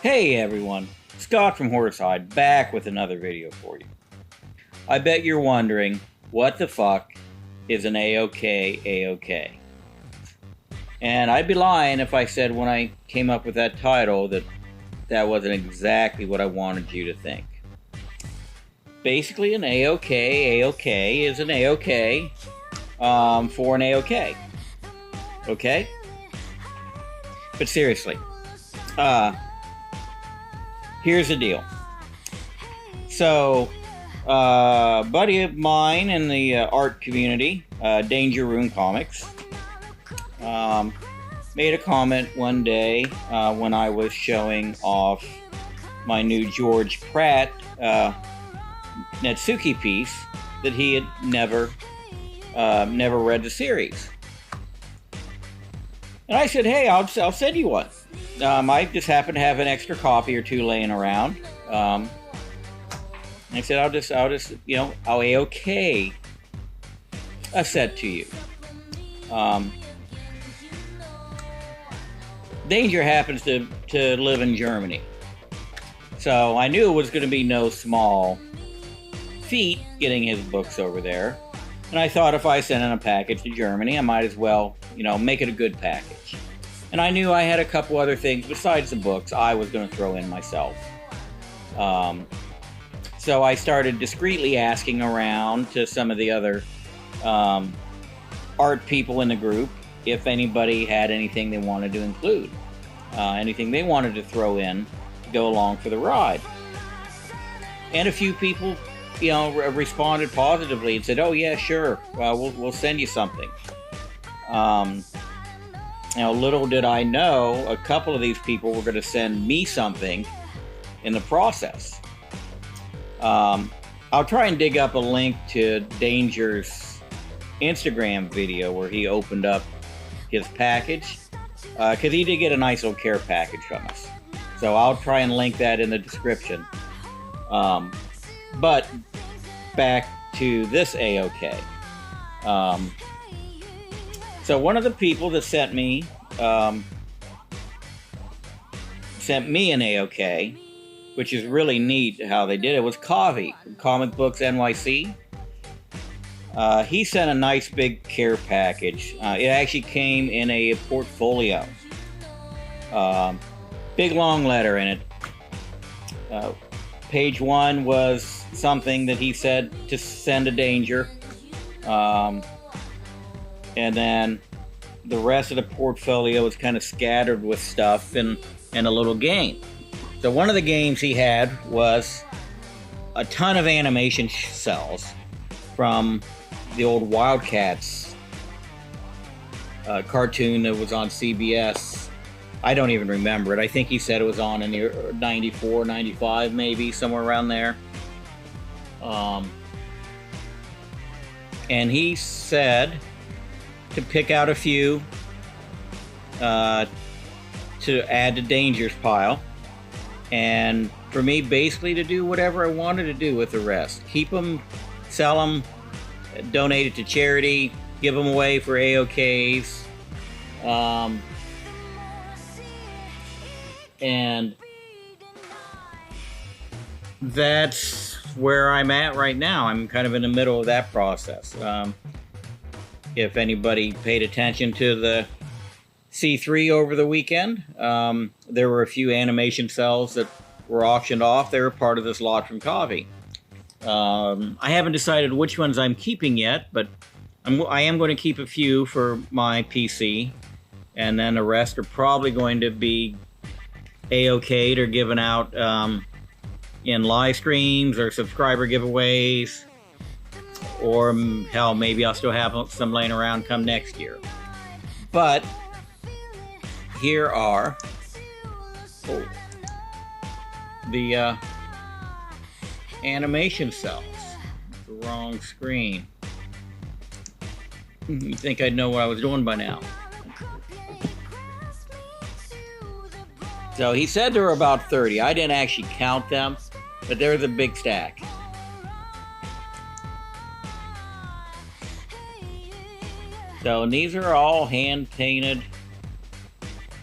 Hey everyone, Scott from Horseide back with another video for you. I bet you're wondering, what the fuck is an AOK AOK? And I'd be lying if I said when I came up with that title that wasn't exactly what I wanted you to think. Basically, an AOK AOK is an AOK for an AOK. Okay? But seriously, here's the deal. So, a buddy of mine in the art community, Danger Room Comics, made a comment one day when I was showing off my new George Pratt Netsuke piece that he had never read the series. And I said, hey, I'll send you one. I just happen to have an extra copy or two laying around. And I said, I'll just, I'll AOK a set to you. Danger happens to live in Germany. So I knew it was going to be no small feat getting his books over there. And I thought if I sent in a package to Germany, I might as well, make it a good package. And I knew I had a couple other things besides the books I was going to throw in myself. So I started discreetly asking around to some of the other art people in the group if anybody had anything they wanted to include, anything they wanted to throw in to go along for the ride. And a few people, responded positively and said, "Oh yeah, sure, we'll send you something." Little did I know, a couple of these people were going to send me something in the process. I'll try and dig up a link to Danger's Instagram video where he opened up his package, because he did get a nice little care package from us. So I'll try and link that in the description. But back to this AOK. So one of the people that sent me an AOK, which is really neat how they did it, was Kavi from Comic Books NYC. He sent a nice big care package. It actually came in a portfolio. Big long letter in it. Page 1 was something that he said to send to Danger. And then the rest of the portfolio was kind of scattered with stuff and a little game. So one of the games he had was a ton of animation cells from the old Wildcats cartoon that was on CBS. I don't even remember it. I think he said it was on in the 94, 95, maybe, somewhere around there. And he said to pick out a few to add to Danger's pile, and for me basically to do whatever I wanted to do with the rest. Keep them, sell them, donate it to charity, give them away for AOKs. And that's where I'm at right now. I'm kind of in the middle of that process. If anybody paid attention to the C3 over the weekend, there were a few animation cells that were auctioned off. They were part of this lot from Kavi. I haven't decided which ones I'm keeping yet, but I am going to keep a few for my PC, and then the rest are probably going to be AOK'd or given out in live streams or subscriber giveaways, or hell, maybe I'll still have some laying around come next year. But here are the animation cells. The wrong screen. You'd think I'd know what I was doing by now. So he said there were about 30. I didn't actually count them, but there's a big stack. So, and these are all hand painted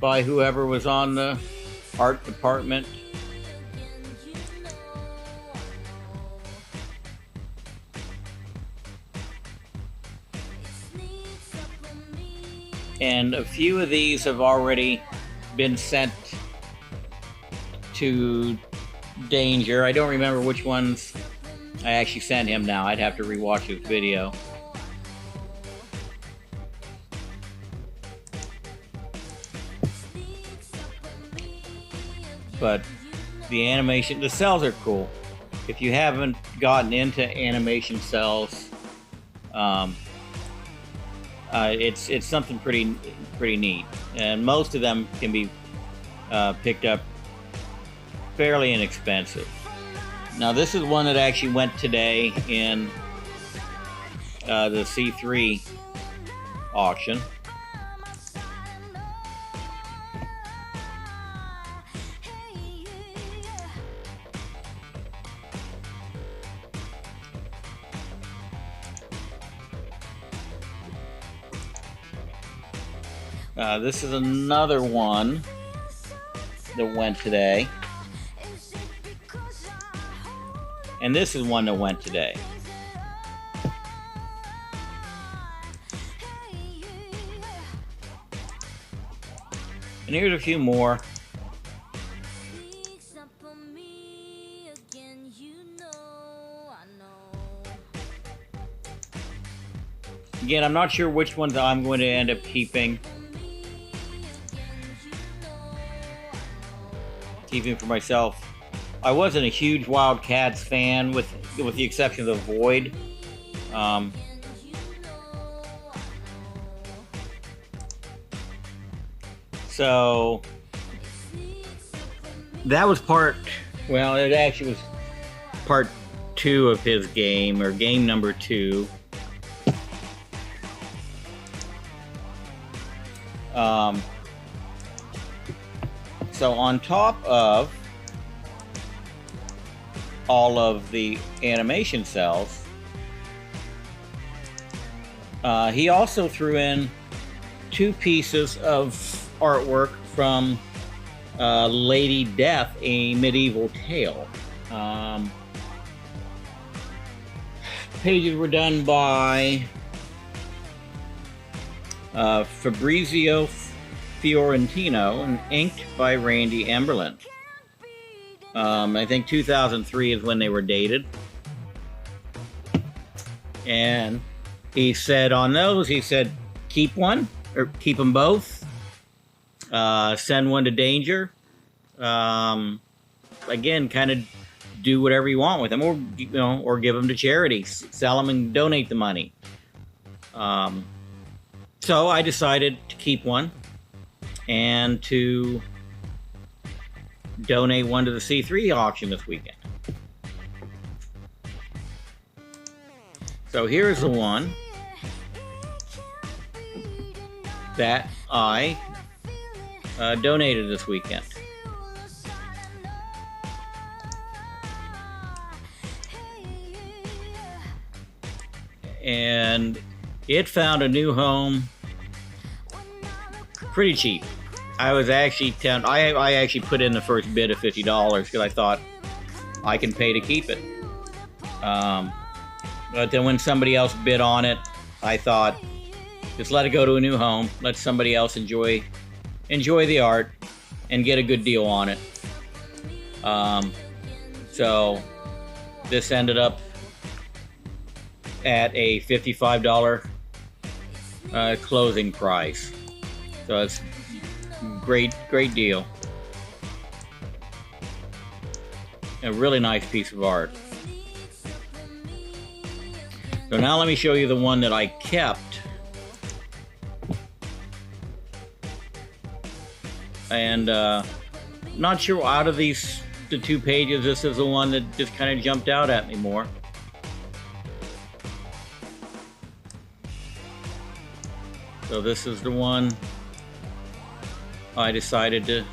by whoever was on the art department. And a few of these have already been sent to Danger. I don't remember which ones I actually sent him now. I'd have to rewatch this video. But the animation, the cells are cool. If you haven't gotten into animation cells, it's something pretty neat, and most of them can be picked up fairly inexpensive. Now this is one that actually went today in the C3 auction. This is another one that went today. And this is one that went today. And here's a few more. Again, I'm not sure which ones I'm going to end up keeping. Keeping for myself. I wasn't a huge Wildcats fan, with the exception of the Void. So that was well, it actually was part 2 of his game, or game number 2. So on top of all of the animation cells, he also threw in 2 pieces of artwork from Lady Death, A Medieval Tale. Pages were done by Fabrizio Fiorentino and inked by Randy Emberlin. I think 2003 is when they were dated. And he said on those, he said, keep one, or keep them both. Send one to Danger. Again, kind of do whatever you want with them, or or give them to charity, sell them and donate the money. So I decided to keep one and to donate one to the C3 auction this weekend. So here's the one that I donated this weekend. And it found a new home pretty cheap. I was actually I actually put in the first bid of $50 because I thought I can pay to keep it. But then when somebody else bid on it, I thought, just let it go to a new home. Let somebody else enjoy the art and get a good deal on it. So this ended up at a $55 closing price. So it's great deal. A really nice piece of art. So now let me show you the one that I kept. And not sure out of the 2 pages, this is the one that just kind of jumped out at me more. So this is the one I decided to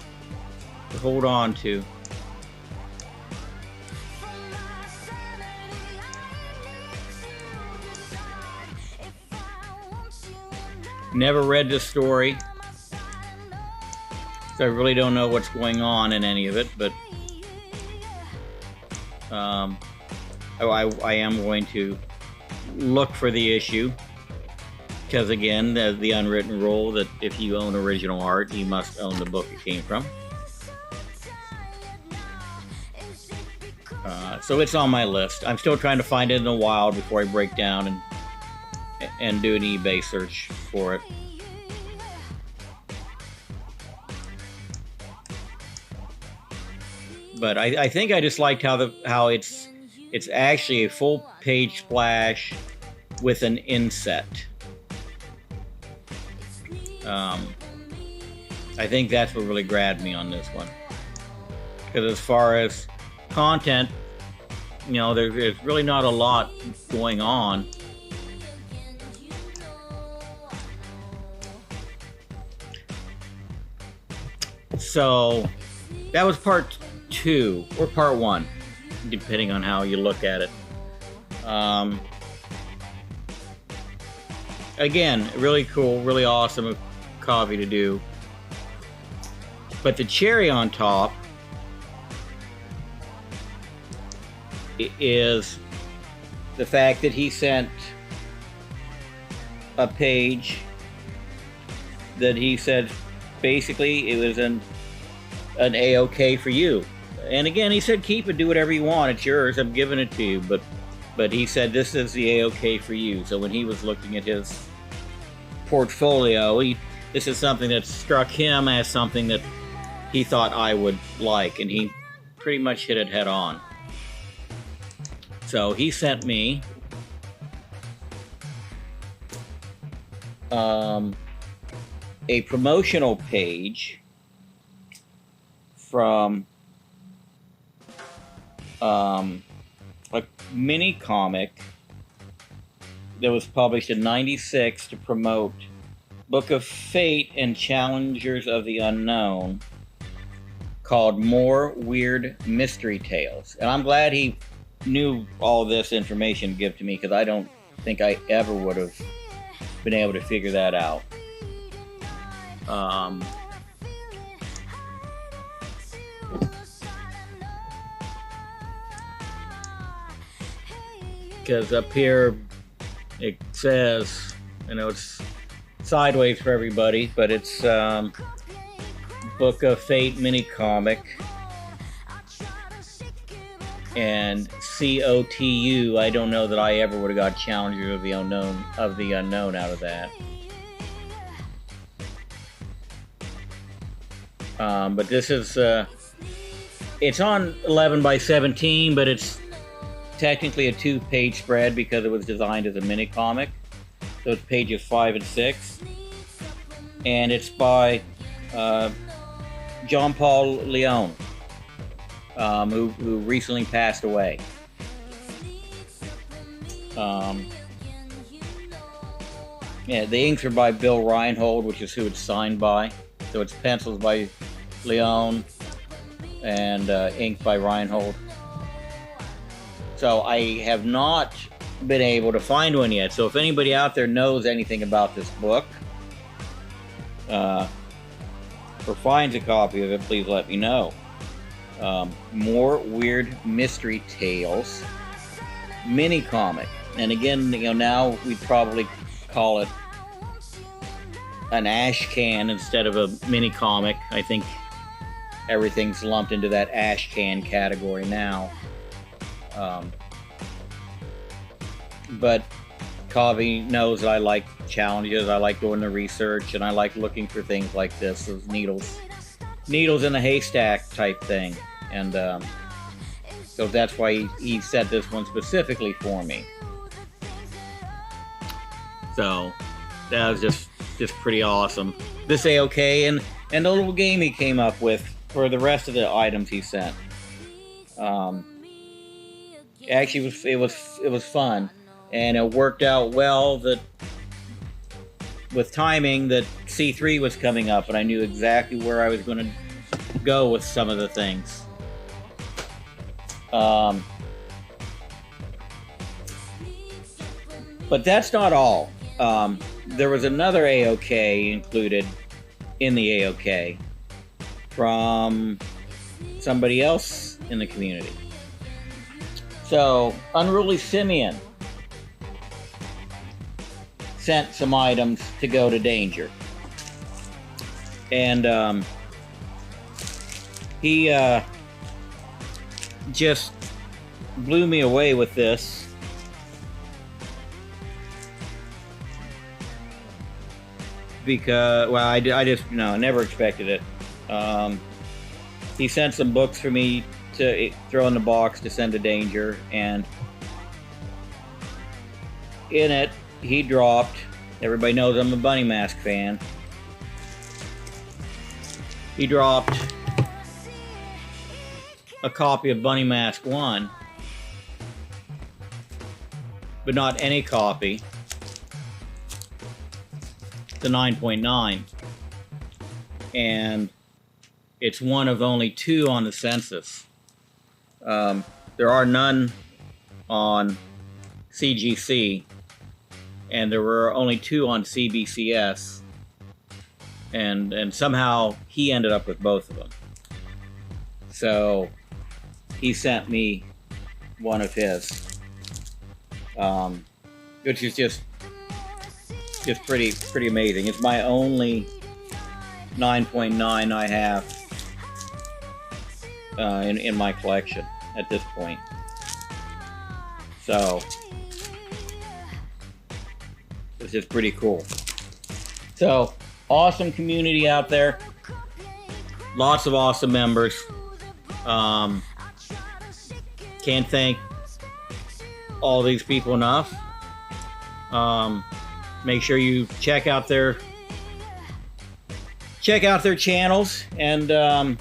hold on to. Never read this story. So I really don't know what's going on in any of it, but I am going to look for the issue, because again, the unwritten rule that if you own original art, you must own the book it came from. So it's on my list. I'm still trying to find it in the wild before I break down and do an eBay search for it. But I think I just liked how it's actually a full page splash with an inset. I think that's what really grabbed me on this one. Because as far as content, you know, there's really not a lot going on. So that was part 2 or part 1, depending on how you look at it. Again, really cool, really awesome copy to do. But the cherry on top is the fact that he sent a page that he said basically it was an AOK for you. And again, he said keep it, do whatever you want, it's yours, I'm giving it to you. But he said this is the AOK for you. So when he was looking at his portfolio, this is something that struck him as something that he thought I would like, and he pretty much hit it head on. So he sent me a promotional page from a mini comic that was published in '96 to promote Book of Fate and Challengers of the Unknown, called More Weird Mystery Tales. And I'm glad he knew all this information to give to me, because I don't think I ever would have been able to figure that out. Because up here it says, you know, it's sideways for everybody, but it's Book of Fate mini comic and COTU. I don't know that I ever would have got Challenger of the Unknown out of that. But this is it's on 11 by 17, but it's technically a 2-page spread because it was designed as a mini comic. So it's pages 5 and 6, and it's by John Paul Leon, who recently passed away. Yeah, the inks are by Bill Reinhold, which is who it's signed by. So it's pencils by Leon and ink by Reinhold. So I have not been able to find one yet. So if anybody out there knows anything about this book, or finds a copy of it, please let me know. More Weird Mystery Tales mini comic. And again, you know, now we'd probably call it an ash can instead of a mini comic. I think everything's lumped into that ash can category now. But Kavi knows that I like challenges, I like doing the research, and I like looking for things like this, those needles in a haystack type thing. And so that's why he set this one specifically for me. So that was just pretty awesome. This AOK and the little game he came up with for the rest of the items he sent. Actually, it was fun, and it worked out well that with timing that C3 was coming up, and I knew exactly where I was going to go with some of the things. But that's not all. There was another AOK included in the AOK, from somebody else in the community. So, Unruly Simeon sent some items to go to Danger. And he just blew me away with this. Because, well, I just, never expected it. He sent some books for me to throw in the box to send to Danger, and in it, he dropped, everybody knows I'm a Bunny Mask fan, he dropped a copy of Bunny Mask 1, but not any copy, the 9.9, and it's one of only 2 on the census. There are none on CGC, and there were only 2 on CBCS, and somehow he ended up with both of them. So he sent me one of his, which is just pretty amazing. It's my only 9.9 I have in my collection at this point. So it's just pretty cool. So awesome community out there. Lots of awesome members. Can't thank all these people enough. Make sure you check out their channels, and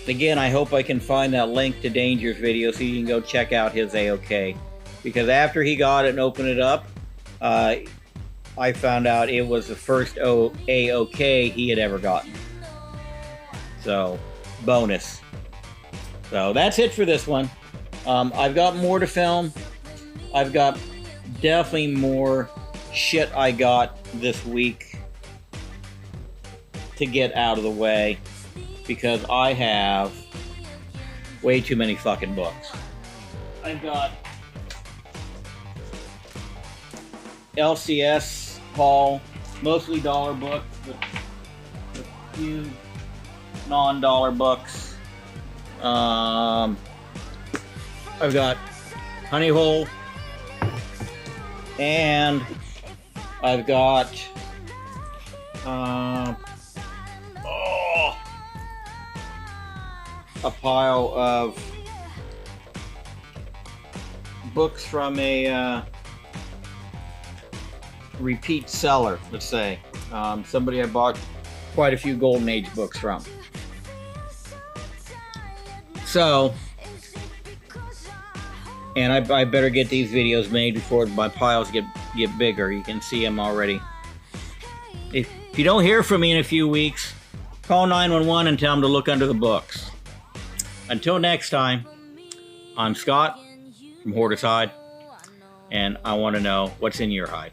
again, I hope I can find that link to Danger's video so you can go check out his AOK, because after he got it and opened it up, I found out it was the first AOK he had ever gotten. So, bonus. So that's it for this one. I've got more to film. I've got definitely more shit I got this week to get out of the way, because I have way too many fucking books. I've got LCS haul, mostly dollar books, but a few non-dollar books. I've got Honey Hole, and I've got a pile of books from a repeat seller, let's say. Somebody I bought quite a few Golden Age books from. So, and I better get these videos made before my piles get bigger. You can see them already. If you don't hear from me in a few weeks, call 911 and tell them to look under the books. Until next time, I'm Scott from Hoarder's Hide, and I want to know what's in your hide.